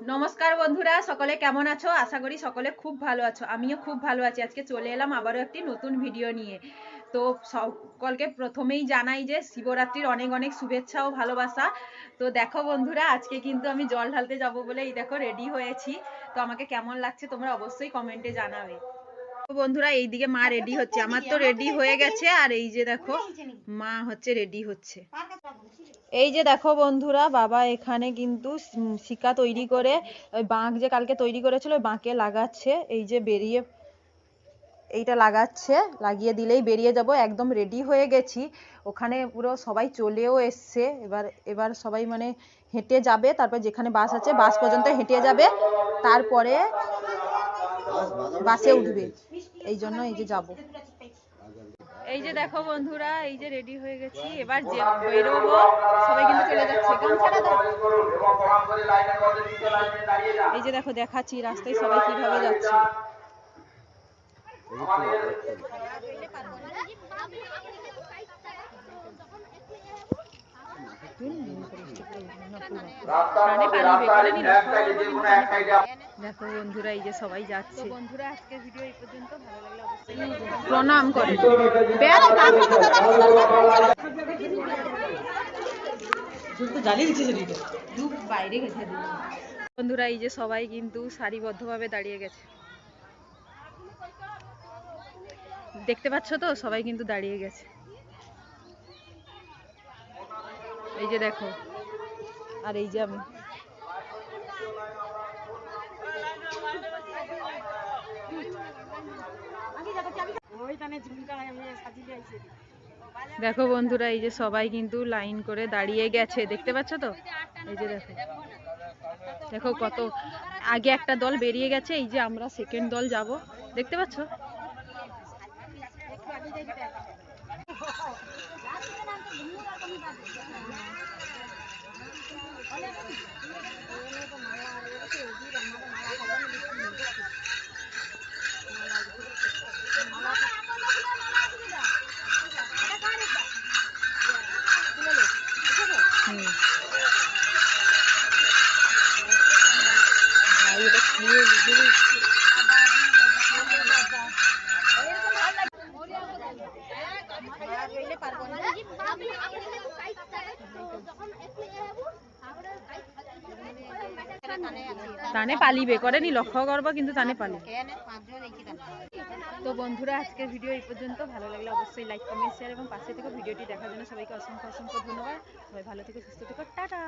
নমস্কার বন্ধুরা, সকলে কেমন আছো? আশা করি সকলে খুব ভালো আছো। আমিও খুব ভালো আছি। আজকে চলে এলাম আবারও একটি নতুন ভিডিও নিয়ে। তো সকলকে প্রথমেই জানাই যে শিবরাত্রির অনেক অনেক শুভেচ্ছা ও ভালোবাসা। তো দেখো বন্ধুরা, আজকে কিন্তু আমি জল ঢালতে যাব বলে এই দেখো রেডি হয়েছি। তো আমাকে কেমন লাগছে তোমরা অবশ্যই কমেন্টে জানাবে। তো বন্ধুরা, এইদিকে মা রেডি হচ্ছে। আমার তো রেডি হয়ে গেছে, আর এই যে দেখো মা হচ্ছে রেডি হচ্ছে। এই যে দেখো বন্ধুরা, বাবা এখানে কিন্তু শিকা তৈরি করে ওই বাঁক যে কালকে তৈরি করেছিল ওই বাঁকে লাগাচ্ছে। এই যে বেরিয়ে এইটা লাগাচ্ছে, লাগিয়ে দিলেই বেরিয়ে যাব। একদম রেডি হয়ে গেছি। ওখানে পুরো সবাই চলেও এসছে। এবার সবাই মানে হেঁটে যাবে, তারপর যেখানে বাস আছে বাস পর্যন্ত হেঁটে যাবে, তারপরে বাসে উঠবে। এই জন্য এই যে যাবো। এই যে দেখো বন্ধুরা, এই যে রেডি হয়ে গেছি, এবার যে বেরোবো। সবাই কিন্তু চলে যাচ্ছে। গামছাটা দাও। এই যে দেখো দেখাচ্ছি রাস্তায় সবাই কিভাবে যাচ্ছে। দেখো বন্ধুরা, এই যে সবাই যাচ্ছে। বন্ধুরা, আজকের ভিডিও এই পর্যন্ত। ভালো লাগলে অবশ্যই প্রণাম করে বন্ধুরা, এই যে সবাই কিন্তু সারিবদ্ধভাবে দাঁড়িয়ে গেছে। দেখতে পাচ্ছ তো, সবাই কিন্তু দাঁড়িয়ে গেছে। এই যে দেখো, আর এই যে আমি। দেখো বন্ধুরা, এই যে সবাই কিন্তু লাইন করে দাঁড়িয়ে গেছে। দেখতে পাচ্ছ তো? এই যে দেখো দেখো কত আগে একটা দল বেরিয়ে গেছে। এই যে আমরা সেকেন্ড দল যাব। দেখতে পাচ্ছ? তানে পালিবে করেনি, লক্ষ্য করবো কিন্তু তানে পালিবে। তো বন্ধুরা, আজকের ভিডিও এই পর্যন্ত। ভালো লাগলে অবশ্যই লাইক, কমেন্ট, শেয়ার এবং পাশে থেকে ভিডিওটি দেখার জন্য সবাইকে অসংখ্য অসংখ্য ধন্যবাদ। সবাই ভালো থেকে সুস্থ থেকো। টাটা।